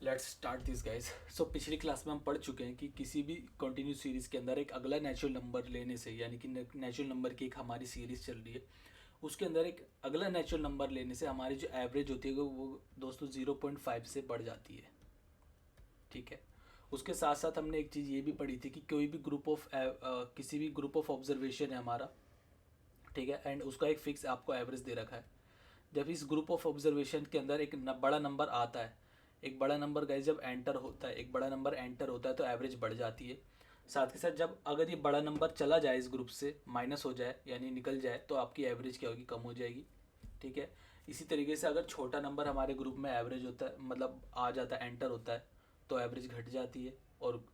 Let's start this guys. So पिछली class में हम पढ़ चुके हैं कि किसी भी कंटिन्यूस सीरीज़ के अंदर एक अगला नेचुरल नंबर लेने से, यानी कि नेचुरल नंबर की एक हमारी सीरीज़ चल रही है, उसके अंदर एक अगला नेचुरल नंबर लेने से हमारी जो एवरेज होती है वो दोस्तों 0.5 से बढ़ जाती है। ठीक है। उसके साथ साथ हमने एक चीज़ ये भी पढ़ी थी कि कोई भी ग्रुप ऑफ किसी भी ग्रुप ऑफ ऑब्जर्वेशन है हमारा, ठीक है, एंड उसका एक फिक्स आपको एवरेज दे रखा है। जब इस ग्रुप ऑफ ऑब्जर्वेशन के अंदर एक बड़ा नंबर आता है, एक बड़ा नंबर गाइस जब एंटर होता है, एक बड़ा नंबर एंटर होता है तो एवरेज बढ़ जाती है। साथ के साथ जब अगर ये बड़ा नंबर चला जाए, इस ग्रुप से माइनस हो जाए यानी निकल जाए, तो आपकी एवरेज क्या होगी, कम हो जाएगी। ठीक है। इसी तरीके से अगर छोटा नंबर हमारे ग्रुप में एवरेज होता है, मतलब आ जाता है, एंटर होता है, तो एवरेज घट जाती है, और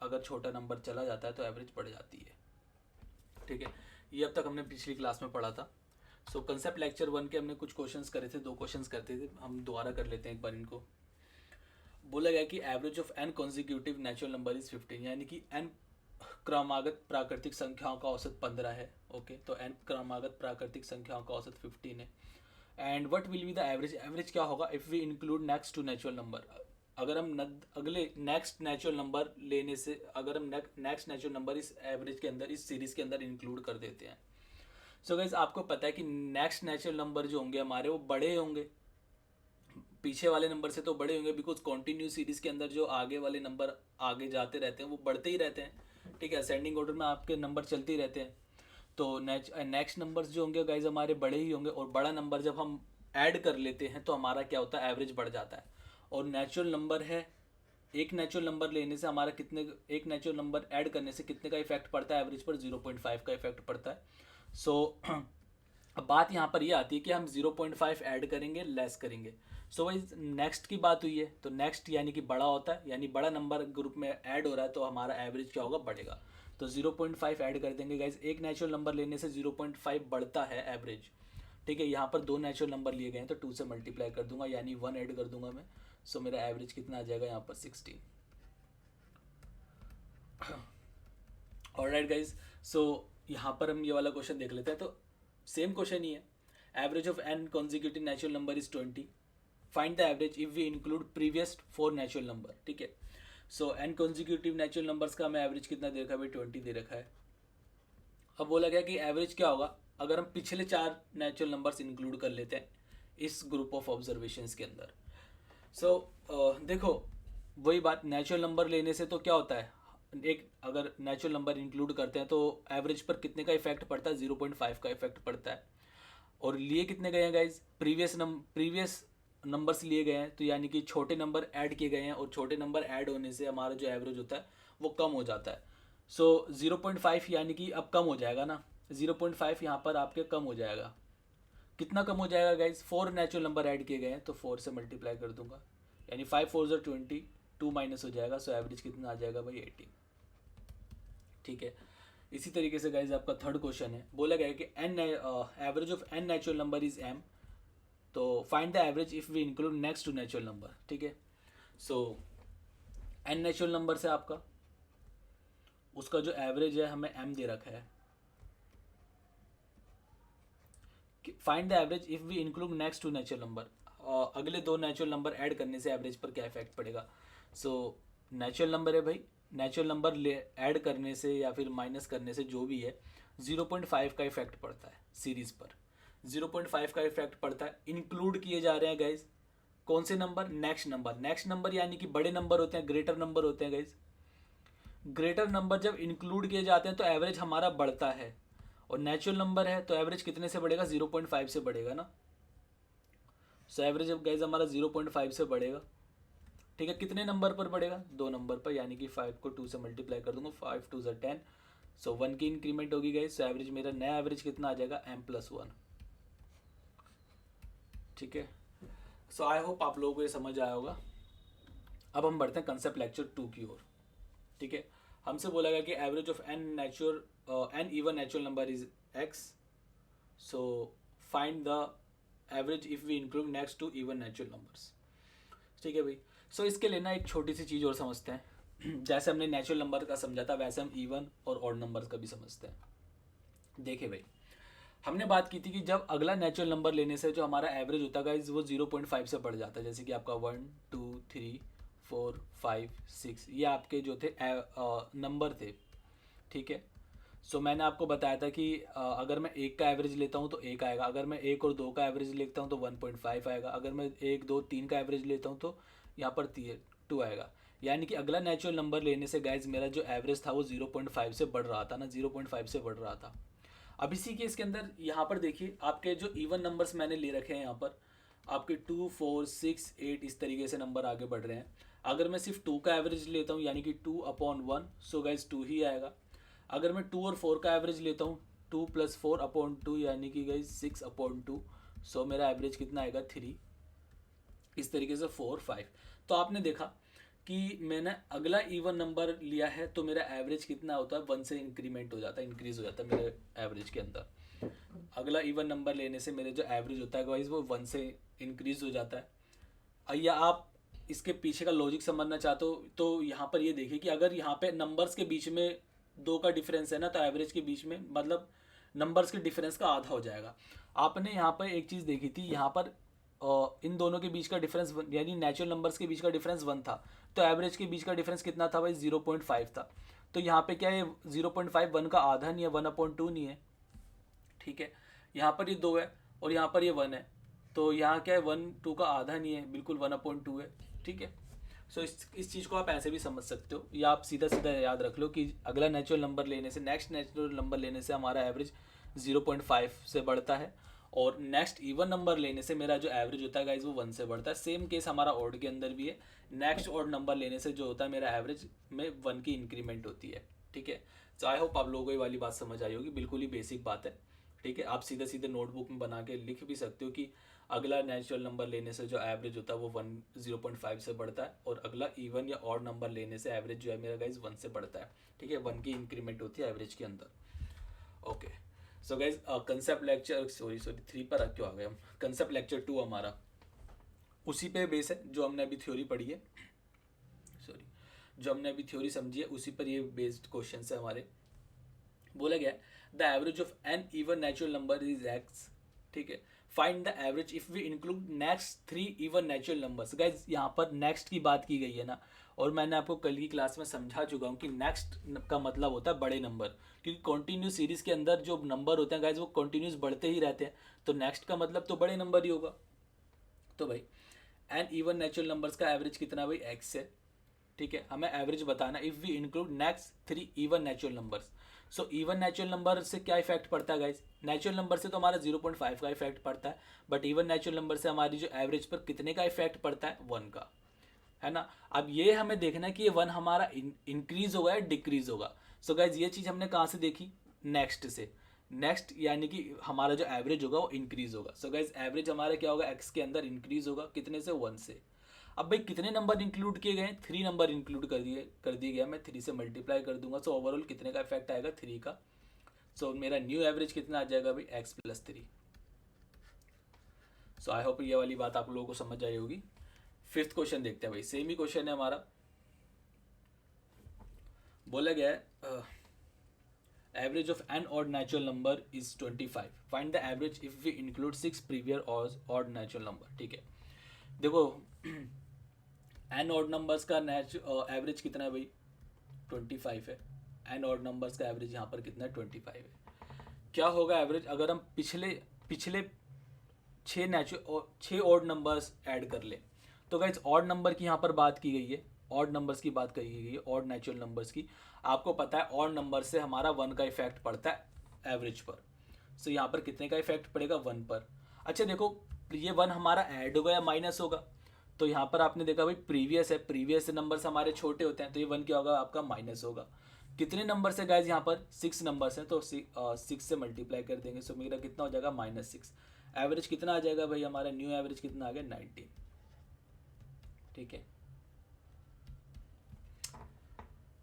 अगर छोटा नंबर चला जाता है तो एवरेज बढ़ जाती है। ठीक है। ये अब तक हमने पिछली क्लास में पढ़ा था। सो कंसेप्ट लेक्चर 1 के हमने कुछ क्वेश्चंस करे थे, 2 क्वेश्चंस करते थे, हम दोबारा कर लेते हैं एक बार इनको। बोला गया कि average of N consecutive natural number is 15, यानी कि एन क्रमागत प्राकृतिक संख्याओं का औसत 15 है। ओके, तो एन क्रमागत प्राकृतिक संख्याओं का औसत 15 है। And what will be the average, average क्या होगा if we include next two natural number. अगर हम अगले नेक्स्ट नेचुरल नंबर लेने से, अगर हम नेक्स्ट नेचुरल नंबर इस एवरेज के अंदर, इस सीरीज के अंदर इंक्लूड कर देते हैं। सो गाइस आपको पता है कि नेक्स्ट नेचुरल नंबर जो होंगे हमारे वो बड़े होंगे, पीछे वाले नंबर से तो बड़े होंगे, बिकॉज कॉन्टिन्यू सीरीज के अंदर जो आगे वाले नंबर आगे जाते रहते हैं वो बढ़ते ही रहते हैं। ठीक है, असेंडिंग ऑर्डर में आपके नंबर चलते ही रहते हैं। तो नेक्स्ट नंबर्स जो होंगे गाइज हमारे बड़े ही होंगे, और बड़ा नंबर जब हम ऐड कर लेते हैं तो हमारा क्या होता है, एवरेज बढ़ जाता है। और नेचुरल नंबर है, एक नेचुरल नंबर लेने से हमारा कितने, एक नेचुरल नंबर ऐड करने से कितने का इफेक्ट पड़ता है एवरेज पर, 0.5 का इफेक्ट पड़ता है। सो अब बात यहाँ पर ये आती है कि हम 0.5 ऐड करेंगे, लेस करेंगे। सो भाई नेक्स्ट की बात हुई है, तो नेक्स्ट यानी कि बड़ा होता है, यानी बड़ा नंबर ग्रुप में ऐड हो रहा है, तो हमारा एवरेज क्या होगा, बढ़ेगा। तो 0.5 ऐड कर देंगे गाइज, एक नेचुरल नंबर लेने से 0.5 बढ़ता है एवरेज। ठीक है, यहाँ पर 2 नेचुरल नंबर लिए गए हैं तो 2 से मल्टीप्लाई कर दूंगा, यानी 1 ऐड कर दूंगा मैं। सो मेरा एवरेज कितना आ जाएगा यहाँ पर, 16। ऑलराइट गाइज, सो यहाँ पर हम ये वाला क्वेश्चन देख लेते हैं। तो सेम क्वेश्चन ही है, average of N consecutive natural number is 20, find the average if we include previous 4 natural number. ठीक है। So N consecutive natural numbers का हमें एवरेज कितना दे रखा है भाई, 20 दे रखा है। अब बोला गया कि एवरेज क्या होगा अगर हम पिछले 4 नेचुरल नंबर्स इंक्लूड कर लेते हैं इस ग्रुप ऑफ ऑब्जर्वेशंस के अंदर। सो देखो, वही बात, नेचुरल नंबर लेने से तो क्या होता है, एक अगर नेचुरल नंबर इंक्लूड करते हैं तो एवरेज पर कितने का इफेक्ट पड़ता है, 0.5 का इफेक्ट पड़ता है। और लिए कितने गए हैं गाइज, प्रीवियस नंबर्स लिए गए हैं, तो यानी कि छोटे नंबर ऐड किए गए हैं, और छोटे नंबर ऐड होने से हमारा जो एवरेज होता है वो कम हो जाता है। सो 0.5 यानी कि अब कम हो जाएगा ना, 0.5 यहाँ पर आपके कम हो जाएगा। कितना कम हो जाएगा गाइज, 4 नेचुरल नंबर ऐड किए गए हैं तो 4 से मल्टीप्लाई कर दूंगा, यानी 5 4 ज़र 20, 2 माइनस हो जाएगा। सो एवरेज कितना आ जाएगा भाई, 18। ठीक है। इसी तरीके से गाइज आपका थर्ड क्वेश्चन है, बोला गया है कि an average of N natural number is M, तो find the average if we include next two natural number. ठीक है। सो एन नेचुरल नंबर से आपका उसका जो एवरेज है हमें एम दे रखा है। Find the average if we include next two natural number, अगले 2 नेचुरल नंबर ऐड करने से एवरेज पर क्या इफेक्ट पड़ेगा। सो नेचुरल नंबर है भाई, नेचुरल नंबर ले ऐड करने से या फिर माइनस करने से जो भी है, 0.5 का इफेक्ट पड़ता है सीरीज पर, 0.5 का इफेक्ट पड़ता है। इंक्लूड किए जा रहे हैं गाइज कौन से number, next number, next number यानी कि बड़े नंबर होते हैं, ग्रेटर नंबर होते हैं गाइज। ग्रेटर नंबर जब इंक्लूड किए जाते हैं तो एवरेज हमारा बढ़ता है, और नेचुरल नंबर है तो एवरेज कितने से बढ़ेगा, 0.5 से बढ़ेगा ना। सो एवरेज अब गाइज हमारा 0.5 से बढ़ेगा। ठीक है, कितने नंबर पर बढ़ेगा, 2 नंबर पर, यानी कि 5 को 2 से मल्टीप्लाई कर दूंगा, 5 2 ज़र 10। सो 1 की इंक्रीमेंट होगी गाइज। सो एवरेज मेरा नया एवरेज कितना आ जाएगा, m+1। ठीक है। सो आई होप आप लोगों को ये समझ आया होगा। अब हम बढ़ते हैं कंसेप्ट लेक्चर 2 की ओर। ठीक है। हमसे बोला गया कि average of N even natural number is X, so find the average if we include next two even natural numbers. ठीक है भाई। सो इसके लिए ना एक छोटी सी चीज़ और समझते हैं। जैसे हमने नेचुरल नंबर का समझा था वैसे हम इवन और ऑड नंबर्स का भी समझते हैं। देखिए भाई, हमने बात की थी कि जब अगला नेचुरल नंबर लेने से जो हमारा एवरेज होता है गाइज वो 0.5 से बढ़ जाता है, जैसे कि आपका 1 2 3 4 5 6 ये आपके जो थे नंबर थे, ठीक है। सो मैंने आपको बताया था कि अगर मैं एक का एवरेज लेता हूँ तो एक आएगा, अगर मैं एक और दो का एवरेज लेता हूँ तो 1.5 आएगा, अगर मैं एक दो तीन का एवरेज लेता हूँ तो यहाँ पर 2 आएगा। यानी कि अगला नेचुरल नंबर लेने से गाइज मेरा जो एवरेज था वो 0.5 से बढ़ रहा था ना, 0.5 से बढ़ रहा था। अब इसी केस के अंदर यहाँ पर देखिए आपके जो इवन नंबर्स मैंने ले रखे हैं यहाँ पर आपके 2 4 6 8 इस तरीके से नंबर आगे बढ़ रहे हैं। अगर मैं सिर्फ 2 का एवरेज लेता हूँ यानी कि 2/1, सो गाइज 2 ही आएगा। अगर मैं 2 और 4 का एवरेज लेता हूँ 2 + 4/2 यानी कि गाइज 6/2, सो मेरा एवरेज कितना आएगा 3। इस तरीके से 4 5। तो आपने देखा कि मैंने अगला इवन नंबर लिया है तो मेरा एवरेज कितना होता है 1 से इंक्रीमेंट हो जाता है, इंक्रीज हो जाता है मेरे एवरेज के अंदर। अगला इवन नंबर लेने से मेरे जो एवरेज होता है गाइस वो 1 से इंक्रीज हो जाता है। या आप इसके पीछे का लॉजिक समझना चाहते हो तो यहाँ पर ये देखिए कि अगर यहाँ पे नंबर्स के बीच में 2 का डिफरेंस है ना तो एवरेज के बीच में मतलब नंबर्स के डिफरेंस का आधा हो जाएगा। आपने यहाँ पर एक चीज़ देखी थी, यहाँ पर इन दोनों के बीच का डिफरेंस यानी नेचुरल नंबर्स के बीच का डिफरेंस 1 था, तो एवरेज के बीच का डिफरेंस कितना था भाई 0.5 था। तो यहाँ पे क्या है 0.5 1 का आधा नहीं है, 1/2 नहीं है, ठीक है। यहाँ पर ये 2 है और यहाँ पर ये 1 है, तो यहाँ क्या है 1 2 का आधा नहीं है, बिल्कुल 1/2 है, ठीक है। सो इस चीज़ को आप ऐसे भी समझ सकते हो या आप सीधा सीधा याद रख लो कि अगला नेचुरल नंबर लेने से नेक्स्ट नेचुरल नंबर लेने से हमारा एवरेज 0.5 से बढ़ता है और नेक्स्ट इवन नंबर लेने से मेरा जो एवरेज होता है गाइज वो 1 से बढ़ता है। सेम केस हमारा ऑड के अंदर भी है, नेक्स्ट ऑड नंबर लेने से जो होता है मेरा एवरेज में 1 की इंक्रीमेंट होती है, ठीक है। सो आई होप आप लोगों को ये वाली बात समझ आई होगी, बिल्कुल ही बेसिक बात है, ठीक है। आप सीधे सीधे नोटबुक में बना के लिख भी सकते हो कि अगला नेचुरल नंबर लेने से जो एवरेज होता है वो 0.5 से बढ़ता है और अगला इवन या ऑड नंबर लेने से एवरेज जो है मेरा गाइज 1 से बढ़ता है, ठीक है। 1 की इंक्रीमेंट होती है एवरेज के अंदर। Okay so guys concept lecture sorry 3 पर क्यों आ गए हम, कंसेप्ट लेक्चर 2 हमारा उसी पे बेस है जो हमने अभी थ्योरी पढ़ी है, सॉरी जो हमने अभी थ्योरी समझी है उसी पर ये बेस्ड क्वेश्चन है हमारे। बोला गया the average of N even natural number is x, ठीक है। Find the average if we include next 3 even natural numbers. Guys यहाँ पर नेक्स्ट की बात की गई है ना, और मैंने आपको कल की क्लास में समझा चुका हूँ कि नेक्स्ट का मतलब होता है बड़े नंबर, क्योंकि कॉन्टिन्यूस सीरीज के अंदर जो नंबर होते हैं गाइज वो कॉन्टिन्यूस बढ़ते ही रहते हैं, तो नेक्स्ट का मतलब तो बड़े नंबर ही होगा। तो भाई एन इवन नेचुरल नंबर्स का एवरेज कितना भाई एक्स है, ठीक है। हमें एवरेज बताना if we include next 3 even natural numbers. So even natural number से क्या इफेक्ट पड़ता है गाइज, नेचुरल नंबर से तो हमारा 0.5 का इफेक्ट पड़ता है, बट इवन नेचुरल नंबर से हमारी जो एवरेज पर कितने का इफेक्ट पड़ता है 1 का, है ना। अब ये हमें देखना है कि ये 1 हमारा इंक्रीज होगा या डिक्रीज होगा। सो गाइज ये चीज़ हमने कहाँ से देखी, नेक्स्ट से। नेक्स्ट यानी कि हमारा जो एवरेज होगा वो इंक्रीज होगा। सो गाइज एवरेज हमारा क्या होगा एक्स के अंदर इंक्रीज होगा, कितने से 1 से। अब भाई कितने नंबर इंक्लूड किए गए, 3 नंबर इंक्लूड कर दिए गया, मैं 3 से मल्टीप्लाई कर दूंगा, सो ओवरऑल कितने का इफेक्ट आएगा 3 का। सो मेरा न्यू एवरेज कितना आ जाएगा भाई x + 3। सो आई होप ये वाली बात आप लोगों को समझ आई होगी। 5th क्वेश्चन देखते हैं भाई, सेम ही क्वेश्चन है हमारा। बोला गया है average of n odd natural number is 25, find the average if we include 6 previous odd natural number, ठीक है। देखो एन ऑड नंबर्स का एवरेज कितना है भाई 25 है, एन ऑड नंबर्स का एवरेज यहाँ पर कितना है 25 है। क्या होगा एवरेज अगर हम पिछले पिछले 6 ऑड नंबर्स ऐड कर ले। तो गाइज ऑड नंबर की यहाँ पर बात की गई है, ऑड नंबर्स की बात कही गई है, ऑड नेचुरल नंबर्स की। आपको पता है ऑड नंबर से हमारा 1 का इफेक्ट पड़ता है एवरेज पर। सो यहाँ पर कितने का इफेक्ट पड़ेगा 1 पर। अच्छा देखो ये 1 हमारा ऐड होगा या माइनस होगा, तो यहाँ पर आपने देखा भाई प्रीवियस है, प्रीवियस नंबर्स हमारे छोटे होते हैं, तो ये 1 क्या होगा आपका माइनस होगा। कितने नंबर से गाइज यहाँ पर 6 नंबर्स हैं, तो 6 से मल्टीप्लाई कर देंगे, सो मेरा कितना हो जाएगा -6। एवरेज कितना आ जाएगा भाई हमारा न्यू एवरेज कितना आ गया 19, ठीक है।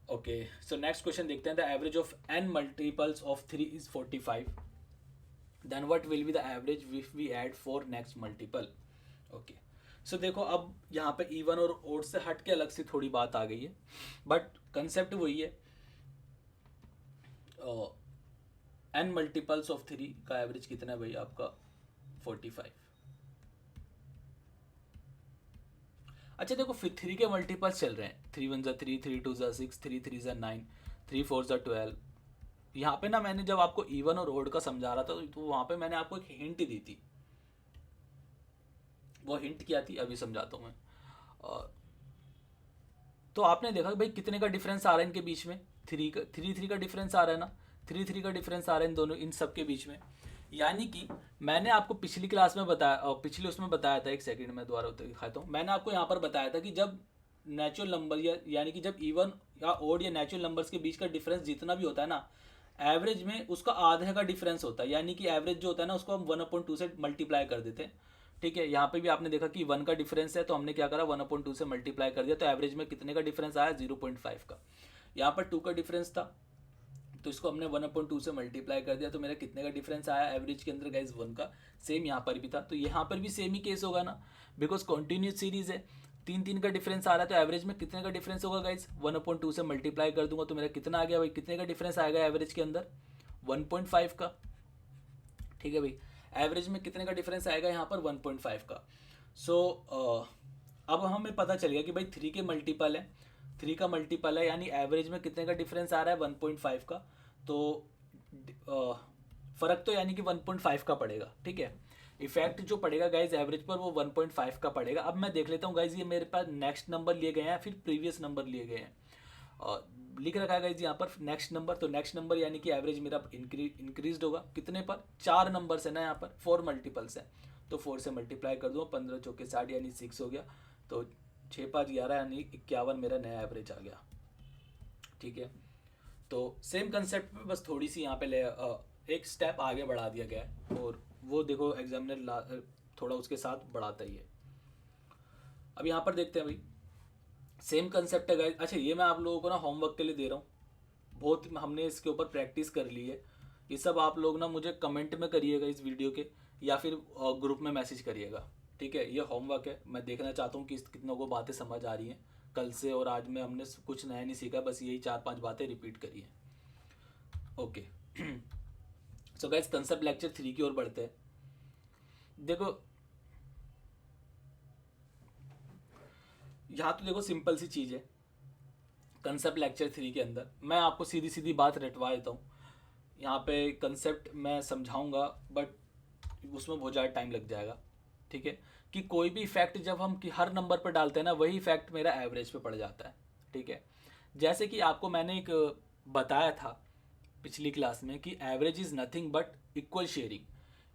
ओके सो नेक्स्ट क्वेश्चन देखते हैं the average of n multiples of 3 is 45, then what will be the average if we add 4 next multiple. Okay so देखो अब यहाँ पे इवन और ओड से हट के अलग से थोड़ी बात आ गई है, बट कंसेप्ट वही है। n मल्टीपल्स ऑफ 3 का एवरेज कितना है भाई आपका 45। अच्छा देखो, फिर 3 के मल्टीपल्स चल रहे हैं, 3 1 3, 3 2 6, 3 3 9, 3 4 12। यहाँ पे ना मैंने जब आपको इवन और ओड का समझा रहा था तो वहाँ पे मैंने आपको एक हिंट दी थी। वो हिंट क्या थी अभी समझाता हूँ मैं। तो आपने देखा कि भाई कितने का डिफरेंस आ रहा है इनके बीच में, 3 का डिफरेंस आ रहा है ना, 3 का डिफरेंस आ रहा है इन दोनों, इन सब के बीच में। यानी कि मैंने आपको पिछली क्लास में बताया, और पिछले उसमें बताया था, एक सेकंड में दोबारा दिखाता हूँ। मैंने आपको यहाँ पर बताया था कि जब नेचुरल नंबर यानी कि जब इवन या ओड या नेचुरल नंबर्स के बीच का डिफरेंस जितना भी होता है ना, एवरेज में उसका आधे का डिफरेंस होता है। यानी कि एवरेज जो होता है ना, उसको हम 1/2 से मल्टीप्लाई कर देते हैं। ठीक है, यहाँ पे भी आपने देखा कि 1 का डिफरेंस है, तो हमने क्या करा, 1/2 से मल्टीप्लाई कर दिया, तो एवरेज में कितने का डिफरेंस आया, 0.5 का। यहाँ पर 2 का डिफरेंस था, तो इसको हमने 1/2 से मल्टीप्लाई कर दिया, तो मेरा कितने का डिफरेंस आया एवरेज के अंदर गाइज, 1 का। सेम यहाँ पर भी था, तो यहाँ पर भी सेम ही केस होगा ना, बिकॉज कॉन्टिन्यूस सीरीज है, 3 का डिफरेंस आ रहा है, तो एवरेज में कितने का डिफरेंस होगा गाइज, 1/2 से मल्टीप्लाई कर दूंगा, तो मेरा कितना आ गया भाई, कितने का डिफरेंस आएगा एवरेज के अंदर, 1.5 का। ठीक है भाई, एवरेज में कितने का डिफरेंस आएगा यहाँ पर, 1.5 का। सो अब हमें पता चल गया कि भाई 3 के मल्टीपल है, 3 का मल्टीपल है, यानी एवरेज में कितने का डिफरेंस आ रहा है, 1.5 का। तो फ़र्क तो यानी कि 1.5 का पड़ेगा। ठीक है, इफेक्ट जो पड़ेगा गाइज एवरेज पर, वो 1.5 का पड़ेगा। अब मैं देख लेता हूँ गाइज, ये मेरे पास नेक्स्ट नंबर लिए गए हैं, फिर प्रीवियस नंबर लिए गए हैं, और लिख रखा है गाइज यहाँ पर नेक्स्ट नंबर। तो नेक्स्ट नंबर यानी कि एवरेज मेरा इंक्रीज होगा कितने पर, 4 नंबर है ना, यहाँ पर 4 मल्टीपल्स है, तो 4 से मल्टीप्लाई कर दूँ, 15 चौके 60 यानी 6 हो गया, तो 6 5 11 यानी 51 मेरा नया एवरेज आ गया। ठीक है, तो सेम कंसेप्ट में बस थोड़ी सी यहाँ पे एक स्टेप आगे बढ़ा दिया गया है, और वो देखो एग्जामिनर थोड़ा उसके साथ बढ़ाता ही है। अब यहाँ पर देखते हैं भाई, सेम कंसेप्ट है गाइस। अच्छा, ये मैं आप लोगों को ना होमवर्क के लिए दे रहा हूँ, बहुत हमने इसके ऊपर प्रैक्टिस कर ली है। ये सब आप लोग ना मुझे कमेंट में करिएगा इस वीडियो के, या फिर ग्रुप में मैसेज करिएगा। ठीक है, ये होमवर्क है, मैं देखना चाहता हूँ कि कितनों को बातें समझ आ रही हैं। कल से और आज में हमने कुछ नया नहीं सीखा, बस यही 4-5 बातें रिपीट करी हैं। Okay, so guys concept lecture 3 की ओर बढ़ते हैं। देखो यहाँ तो देखो सिंपल सी चीज़ है, कंसेप्ट लेक्चर 3 के अंदर मैं आपको सीधी सीधी बात रटवा देता हूँ। यहाँ पे कंसेप्ट मैं समझाऊंगा, बट उसमें बहुत ज़्यादा टाइम लग जाएगा। ठीक है, कि कोई भी इफेक्ट जब हम कि हर नंबर पर डालते हैं ना, वही इफेक्ट मेरा एवरेज पे पड़ जाता है। ठीक है, जैसे कि आपको मैंने एक बताया था पिछली क्लास में कि average is nothing but equal sharing.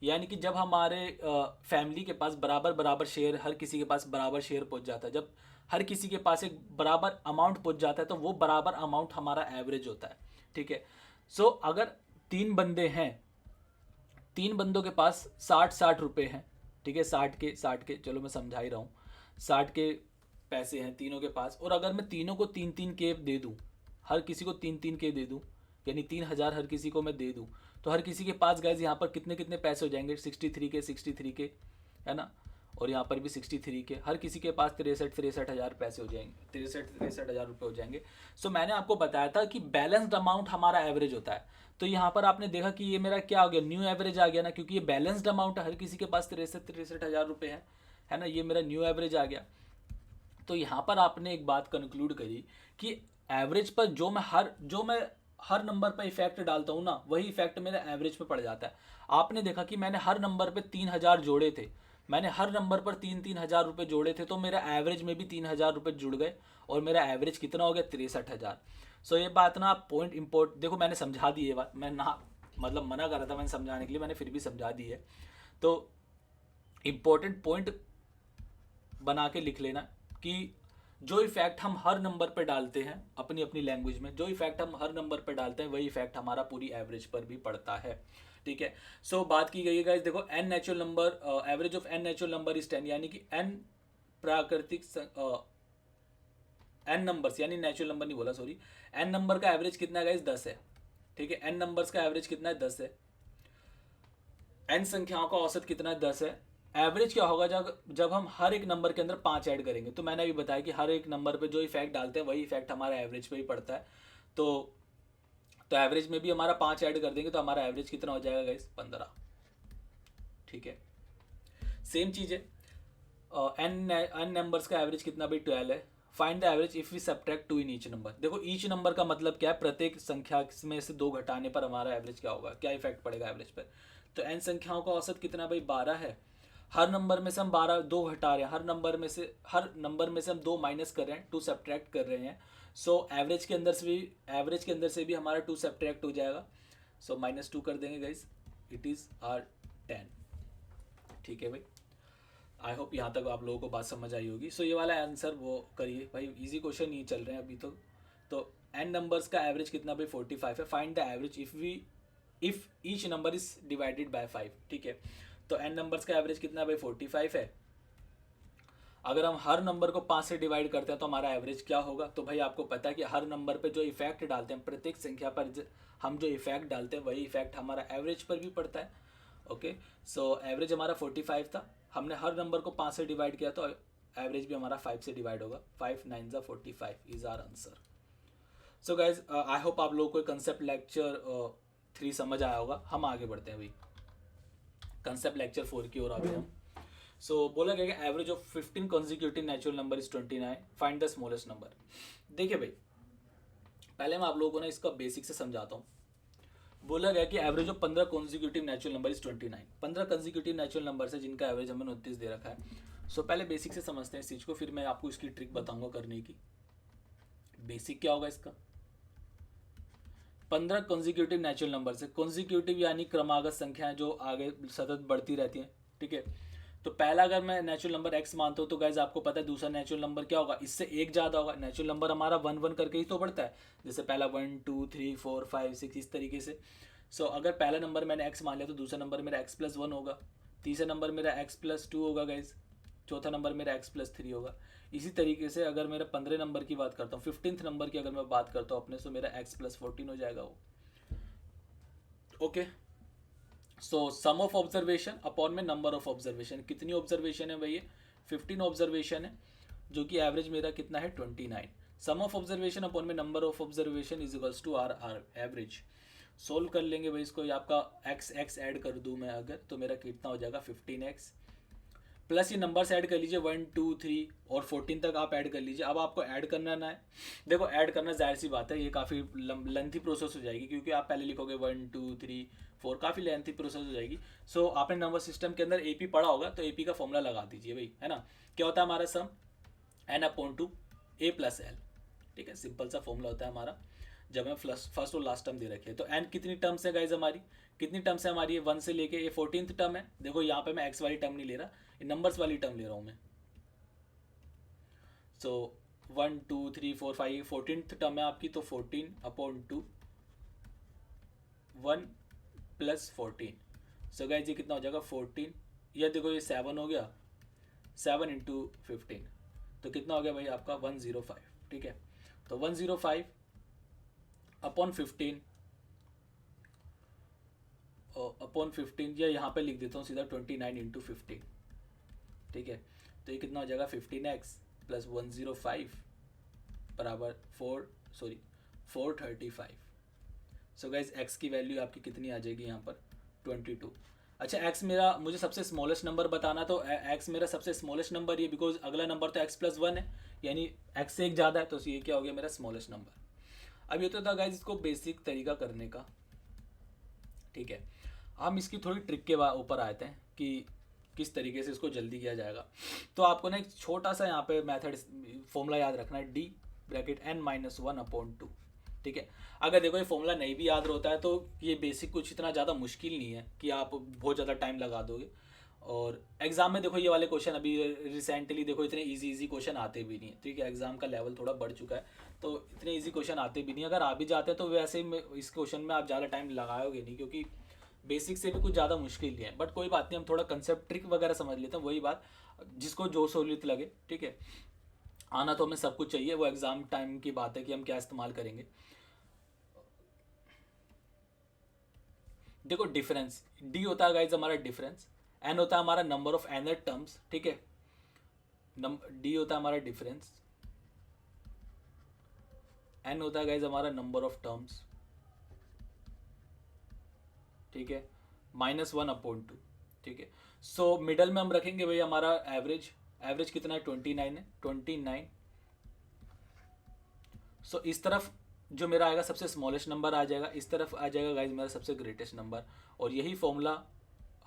यानी कि जब हमारे फैमिली के पास बराबर बराबर शेयर, हर किसी के पास बराबर शेयर पहुंच जाता है, जब हर किसी के पास एक बराबर अमाउंट पहुंच जाता है, तो वो बराबर अमाउंट हमारा एवरेज होता है। ठीक है, सो अगर 3 बंदे हैं, 3 बंदों के पास 60-60 रुपये हैं। ठीक है, 60 के चलो मैं समझा ही रहा हूँ, 60 के पैसे हैं तीनों के पास, और अगर मैं तीनों को 3-3 के दे दूँ, हर किसी को 3-3 के दे दूँ, यानी 3000 हर किसी को मैं दे दूँ, तो हर किसी के पास गाइज यहाँ पर कितने कितने पैसे हो जाएंगे, 63 के, है ना, और यहाँ पर भी 63 के, हर किसी के पास 63 हज़ार पैसे हो जाएंगे, 63 हज़ार रुपये हो जाएंगे। सो मैंने आपको बताया था कि बैलेंस्ड अमाउंट हमारा एवरेज होता है। तो यहाँ पर आपने देखा कि ये मेरा क्या हो गया, न्यू एवरेज आ गया ना, क्योंकि ये बैलेंस्ड अमाउंट है, हर किसी के पास 63 हज़ार रुपये है ना, ये मेरा न्यू एवरेज आ गया। तो यहाँ पर आपने एक बात कंक्लूड करी कि एवरेज पर जो मैं हर नंबर पर इफेक्ट डालता हूँ ना, वही इफेक्ट मेरे एवरेज पे पड़ जाता है। आपने देखा कि मैंने हर नंबर पे 3000 जोड़े थे, मैंने हर नंबर पर 3-3 हज़ार रुपये जोड़े थे, तो मेरा एवरेज में भी 3000 रुपये जुड़ गए, और मेरा एवरेज कितना हो गया, 63 हज़ार। सो ये बात ना आप पॉइंट इम्पोर्ट देखो, मैंने समझा दी ये बात, मैं ना मतलब मना कर रहा था मैंने समझाने के लिए, मैंने फिर भी समझा दी है। तो इम्पोर्टेंट पॉइंट बना के लिख लेना कि जो इफेक्ट हम हर नंबर पर डालते हैं अपनी अपनी लैंग्वेज में, जो इफेक्ट हम हर नंबर पर डालते हैं, वही इफेक्ट हमारा पूरी एवरेज पर भी पड़ता है। ठीक है, सो बात की गई है गाइस, देखो n natural number, average of N natural number is 10, यानी कि एन प्राकृतिक एन नंबर्स, यानी नेचुरल नंबर नहीं बोला, सॉरी, एन नंबर का एवरेज कितना है गाइस, 10 है। ठीक है, एन नंबर्स का एवरेज कितना है, 10 है। एन संख्याओं का औसत कितना है, 10 है। एवरेज क्या होगा जब हम हर एक नंबर के अंदर 5 ऐड करेंगे, तो मैंने अभी बताया कि हर एक नंबर पे जो इफेक्ट डालते हैं, वही इफेक्ट हमारा एवरेज पे ही पड़ता है। तो एवरेज में भी हमारा 5 ऐड कर देंगे, तो हमारा एवरेज कितना हो जाएगा गाइस, 15। ठीक है, सेम चीज़ है, एन नंबर्स का एवरेज कितना भाई 12 है। Find the average if we subtract 2 in each number. देखो ईच नंबर का मतलब क्या है, प्रत्येक संख्या में से 2 घटाने पर हमारा एवरेज क्या होगा, क्या इफेक्ट पड़ेगा एवरेज पर। तो एन संख्याओं का औसत कितना भाई 12 है। हर नंबर में से हम 12 2 हटा रहे हैं, हर नंबर में से हम 2 माइनस कर रहे हैं, 2 सब्ट्रैक्ट कर रहे हैं। सो एवरेज के अंदर से भी हमारा 2 सब्ट्रैक्ट हो जाएगा। सो -2 कर देंगे गाइज, इट इज़ आर 10। ठीक है भाई, आई होप यहाँ तक आप लोगों को बात समझ आई होगी। सो ये वाला आंसर वो करिए भाई, इजी क्वेश्चन नहीं चल रहे हैं अभी तो एन नंबर्स का एवरेज कितना भाई 45 है। Find the average if each number is divided by 5। ठीक है, तो एन नंबर्स का एवरेज कितना भाई 45 है। अगर हम हर नंबर को 5 से डिवाइड करते हैं तो हमारा एवरेज क्या होगा। तो भाई आपको पता है कि हर नंबर पे जो इफेक्ट डालते हैं, प्रत्येक संख्या पर हम जो इफेक्ट डालते हैं वही इफेक्ट हमारा एवरेज पर भी पड़ता है। ओके, सो एवरेज हमारा 45 था, हमने हर नंबर को 5 से डिवाइड किया तो एवरेज भी हमारा 5 से डिवाइड होगा। 5 9 45 is our answer. So guys I hope आप लोगों को कंसेप्ट लेक्चर 3 समझ आया होगा। हम आगे बढ़ते हैं भाई कंसेप्ट लेक्चर 4 की ओर आगे हम। सो बोला गया कि average of 15 consecutive natural number is 29। Find the smallest number. देखिए भाई, पहले मैं आप लोगों को ना इसका बेसिक से समझाता हूँ। बोला गया कि average of 15 consecutive natural number is 29। 15 consecutive natural number है जिनका एवरेज हमें 29 दे रखा है। सो पहले बेसिक से समझते हैं इस चीज़ को, फिर मैं आपको इसकी ट्रिक बताऊंगा करने की। बेसिक क्या होगा इसका, 15 कंसेक्यूटिव नेचुरल नंबर है। कंसेक्यूटिव यानी क्रमागत संख्याएं जो आगे सतत बढ़ती रहती हैं। ठीक है, तो पहला अगर मैं नेचुरल नंबर x मानता हूँ तो गाइज आपको पता है दूसरा नेचुरल नंबर क्या होगा, इससे एक ज़्यादा होगा। नेचुरल नंबर हमारा 1 1 करके ही तो बढ़ता है, जैसे पहला 1 2 3 4 5 6 इस तरीके से। सो अगर पहला नंबर मैंने x मान लिया तो दूसरा नंबर मेरा x+1 होगा, तीसरा नंबर मेरा x+2 होगा गाइज, चौथा नंबर मेरा x+3 होगा। इसी तरीके से अगर मेरा 15 नंबर की बात करता हूँ, 15th नंबर की अगर मैं बात करता हूँ अपने, सो मेरा x+14 हो जाएगा वो। Okay, so sum of observation upon में नंबर ऑफ ऑब्जर्वेशन, कितनी ऑब्जर्वेशन है भैया 15 ऑब्जर्वेशन है, जो कि एवरेज मेरा कितना है 29। सम ऑफ ऑब्जर्वेशन अपॉन में number of observation is equals to our average. Solve कर लेंगे भाई इसको, आपका x ऐड कर दूँ मैं अगर, तो मेरा कितना हो जाएगा 15x प्लस ये नंबर्स ऐड कर लीजिए 1 2 3 और 14 तक आप ऐड कर लीजिए। अब आपको ऐड करना ना है, देखो ऐड करना जाहिर सी बात है ये काफ़ी लेंथी प्रोसेस हो जाएगी, क्योंकि आप पहले लिखोगे 1 2 3 4, काफ़ी लेंथी प्रोसेस हो जाएगी। सो आपने नंबर सिस्टम के अंदर AP पढ़ा होगा, तो AP का फॉर्मूला लगा दीजिए भाई, है ना। क्या होता है हमारा सम n/2 a+l। ठीक है, सिंपल सा फॉर्मूला होता है हमारा जब हमें फर्स्ट और लास्ट टर्म दे रखे। तो n कितनी टर्म्स है गाइज हमारी, कितनी टर्म्स है हमारी, 1 से लेके ये 14th टर्म है। देखो यहाँ पे मैं x वाली टर्म नहीं ले रहा, नंबर्स वाली टर्म ले रहा हूँ मैं। सो 1 2 3 4 5 14th टर्म है आपकी, तो 14/2 1 + 14। सो गाइज ये कितना हो जाएगा 14, ये देखो ये 7 हो गया, 7 × 15 तो कितना हो गया भाई आपका 105। ठीक है, तो 105/15 अपॉन 15, या यहाँ पे लिख देता हूँ सीधा 29 × 15। ठीक है, तो ये कितना हो जाएगा 15x + 105 बराबर 435। सो गाइज x की वैल्यू आपकी कितनी आ जाएगी यहाँ पर 22। अच्छा x मेरा, मुझे सबसे स्मॉलेस्ट नंबर बताना, तो x मेरा सबसे स्मॉलेस्ट नंबर ये, बिकॉज अगला नंबर तो x+1 है, यानी x से एक ज़्यादा है, तो ये क्या हो गया मेरा स्मॉलेस्ट नंबर। अब ये तो था गाइज इसको बेसिक तरीका करने का। ठीक है, हम इसकी थोड़ी ट्रिक के ऊपर आते हैं कि किस तरीके से इसको जल्दी किया जाएगा। तो आपको ना एक छोटा सा यहाँ पे मेथड फॉर्मूला याद रखना है, d(n-1/2)। ठीक है, अगर देखो ये फॉर्मूला नहीं भी याद होता है तो ये बेसिक कुछ इतना ज़्यादा मुश्किल नहीं है कि आप बहुत ज़्यादा टाइम लगा दोगे। और एग्जाम में देखो ये वाले क्वेश्चन अभी रिसेंटली देखो इतने इजी क्वेश्चन आते भी नहीं है। ठीक है, एग्जाम का लेवल थोड़ा बढ़ चुका है, तो इतने इजी क्वेश्चन आते भी नहीं। अगर आ भी जाते हैं तो वैसे इस क्वेश्चन में आप ज़्यादा टाइम लगाओगे नहीं, क्योंकि बेसिक से भी कुछ ज़्यादा मुश्किल नहीं है। बट कोई बात नहीं, हम थोड़ा कंसेप्ट ट्रिक वगैरह समझ लेते हैं, वही बात जिसको जो सहूलियत लगे। ठीक है, आना तो हमें सब कुछ चाहिए, वो एग्ज़ाम टाइम की बात है कि हम क्या इस्तेमाल करेंगे। देखो डिफरेंस, डी होता है गाइज हमारा डिफरेंस, एन होता है हमारा नंबर ऑफ एनर टर्म्स। ठीक है, डी होता है हमारा डिफरेंस, एन होता है गाइज हमारा नंबर ऑफ टर्म्स। ठीक है, -1/2। ठीक है, सो मिडल में हम रखेंगे भाई हमारा एवरेज, एवरेज कितना है 29 है, 29। सो इस तरफ जो मेरा आएगा सबसे स्मॉलेस्ट नंबर आ जाएगा, इस तरफ आ जाएगा गाइज मेरा सबसे ग्रेटेस्ट नंबर, और यही फॉर्मूला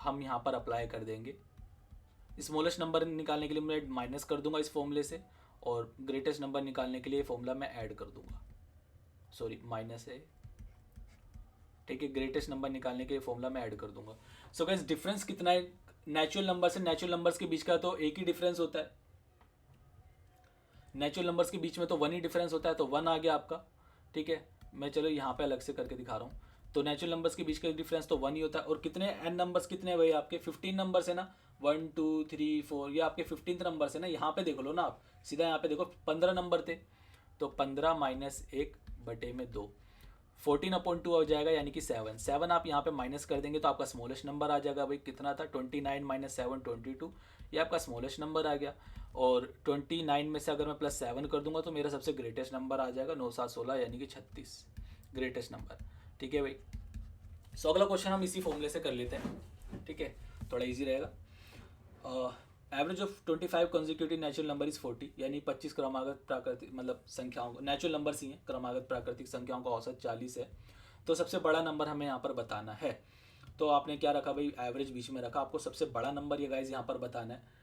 हम यहाँ पर अप्लाई कर देंगे। स्मॉलेस्ट नंबर निकालने के लिए मैं माइनस कर दूंगा इस फॉर्मूले से, और ग्रेटेस्ट नंबर निकालने के लिए फॉर्मूला मैं ऐड कर दूंगा, सॉरी माइनस है, ठीक है। ग्रेटेस्ट नंबर निकालने के लिए फॉर्मूला मैं ऐड कर दूंगा। सो गाइस डिफरेंस कितना है नेचुरल नंबर से नेचुरल नंबर्स के बीच का? तो एक ही डिफरेंस होता है, नेचुरल नंबर्स के बीच में तो 1 ही डिफरेंस होता है, तो 1 आ गया आपका, ठीक है। मैं चलो यहाँ पे अलग से करके दिखा रहा हूँ। तो नेचुरल नंबर्स के बीच का डिफरेंस तो 1 ही होता है। और कितने एन नंबर्स कितने भाई आपके 15 नंबर्स है ना, 1 2 3 4, ये आपके 15th नंबर्स है ना। यहाँ पे देख लो ना आप, सीधा यहाँ पे देखो 15 नंबर थे, तो 15 माइनस 1 बटे में 2, 14/2 हो जाएगा, यानी कि 7 आप यहाँ पे माइनस कर देंगे तो आपका स्मॉलेस्ट नंबर आ जाएगा। भाई कितना था 29 माइनस 7 22, ये आपका स्मॉलेस्ट नंबर आ गया। और 29 में से अगर मैं +7 कर दूंगा तो मेरा सबसे ग्रेटेस्ट नंबर आ जाएगा 9 7 16, यानी कि 36 ग्रेटेस्ट नंबर, ठीक है भाई। सो अगला क्वेश्चन हम इसी फॉर्मूले से कर लेते हैं, ठीक है, थोड़ा इजी रहेगा। Average of 25 consecutive natural number is 40, यानी 25 क्रमागत प्राकृतिक मतलब संख्याओं नेचुरल नंबर्स ही हैं, क्रमागत प्राकृतिक संख्याओं का औसत 40 है। तो सबसे बड़ा नंबर हमें यहाँ पर बताना है। तो आपने क्या रखा भाई, एवरेज बीच में रखा, आपको सबसे बड़ा नंबर ये गाइज यहाँ पर बताना है।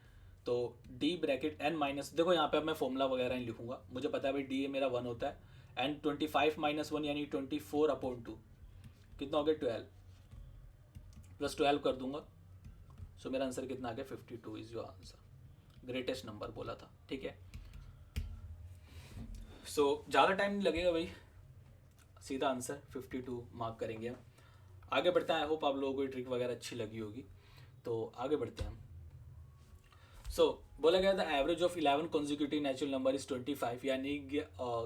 तो डी ब्रैकेट एन माइनस, देखो यहाँ पे अब मैं फॉर्मूला वगैरह नहीं लिखूंगा, मुझे पता है भाई डी मेरा 1 होता है, एंड 25 माइनस 1 यानी 24/2, कितना हो गया 12, +12 कर दूंगा। सो मेरा आंसर कितना आ गया 52 is your answer, greatest number बोला था, ठीक है। सो ज़्यादा टाइम नहीं लगेगा भाई, सीधा आंसर 52 मार्क करेंगे हम। आगे बढ़ते हैं, आई होप आप लोगों को ये ट्रिक वगैरह अच्छी लगी होगी। तो आगे बढ़ते हैं हम। बोला गया था average of 11 consecutive natural number is 25, यानी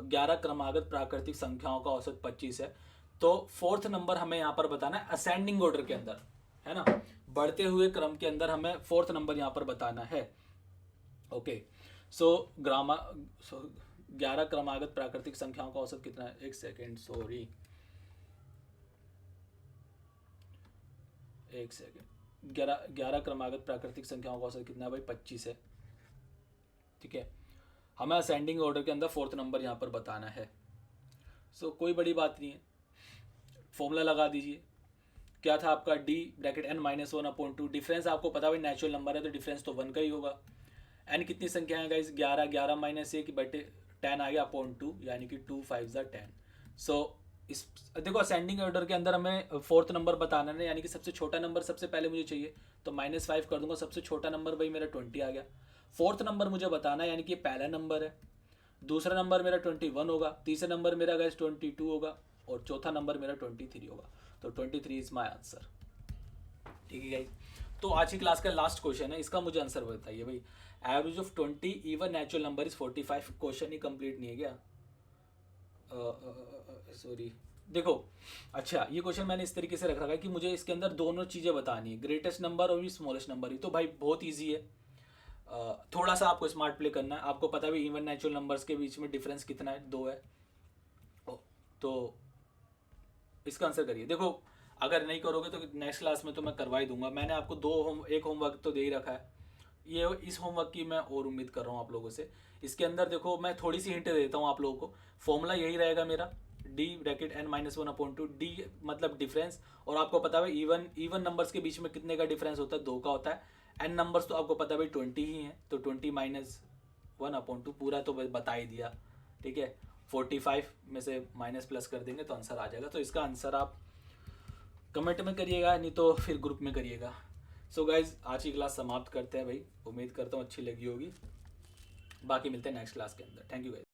11 क्रमागत प्राकृतिक संख्याओं का औसत 25 है। तो 4th नंबर हमें यहाँ पर बताना है असेंडिंग ऑर्डर के अंदर, है ना, बढ़ते हुए क्रम के अंदर हमें 4th नंबर यहाँ पर बताना है। ओके, सो 11 क्रमागत प्राकृतिक संख्याओं का औसत कितना है, एक सेकेंड, सॉरी एक सेकेंड, 11 क्रमागत प्राकृतिक संख्याओं का औसत कितना है भाई 25 है, ठीक है। हमें असेंडिंग ऑर्डर के अंदर 4th नंबर यहाँ पर बताना है। कोई बड़ी बात नहीं है, फॉर्मूला लगा दीजिए। क्या था आपका d bracket n minus 1/2, difference आपको पता भाई नेचुरल नंबर है तो डिफरेंस तो 1 का ही होगा। एन कितनी संख्या है गाइस 11, 11 माइनस 1 बटे 10 आ गया 0.2, यानी कि 2 5 10। इस देखो असेंडिंग ऑर्डर के अंदर हमें 4th नंबर बताना है, यानी कि सबसे छोटा नंबर सबसे पहले मुझे चाहिए, तो -5 कर दूंगा, सबसे छोटा नंबर भाई मेरा 20 आ गया। 4th नंबर मुझे बताना है, यानी कि पहला नंबर है, दूसरा नंबर मेरा 21 होगा, तीसरा नंबर मेरा गाइस 22 होगा, और चौथा नंबर मेरा 23 होगा। तो 23 इज माई आंसर, ठीक है गाइस। तो आज की क्लास का लास्ट क्वेश्चन है, इसका मुझे आंसर बताइए भाई। Average of 20 even natural number is 45, question he complete नहीं है क्या, सॉरी देखो, अच्छा ये क्वेश्चन मैंने इस तरीके से रख रखा है कि मुझे इसके अंदर दोनों चीज़ें बतानी है, ग्रेटेस्ट नंबर और भी स्मॉलेस्ट नंबर ही। तो भाई बहुत इजी है, थोड़ा सा आपको स्मार्ट प्ले करना है। आपको पता है भी इवन नेचुरल नंबर्स के बीच में डिफरेंस कितना है, 2 है। तो इसका आंसर करिए। देखो अगर नहीं करोगे तो नेक्स्ट क्लास में तो मैं करवा ही दूंगा। मैंने आपको एक होमवर्क तो दे ही रखा है, ये इस होमवर्क की मैं और उम्मीद कर रहा हूँ आप लोगों से। इसके अंदर देखो मैं थोड़ी सी हिंट देता हूँ आप लोगों को, फॉर्मूला यही रहेगा मेरा, d bracket n minus 1/2, d मतलब डिफरेंस, और आपको पता है इवन नंबर्स के बीच में कितने का डिफरेंस होता है, 2 का होता है। एन नंबर्स तो आपको पता है भाई 20 ही है, तो 20 माइनस 1/2 पूरा तो बता ही दिया, ठीक है। 45 में से माइनस प्लस कर देंगे तो आंसर आ जाएगा। तो इसका आंसर आप कमेंट में करिएगा, नहीं तो फिर ग्रुप में करिएगा। सो गाइज आज की क्लास समाप्त करते हैं भाई, उम्मीद करता हूँ अच्छी लगी होगी। बाकी मिलते हैं नेक्स्ट क्लास के अंदर। Thank you guys.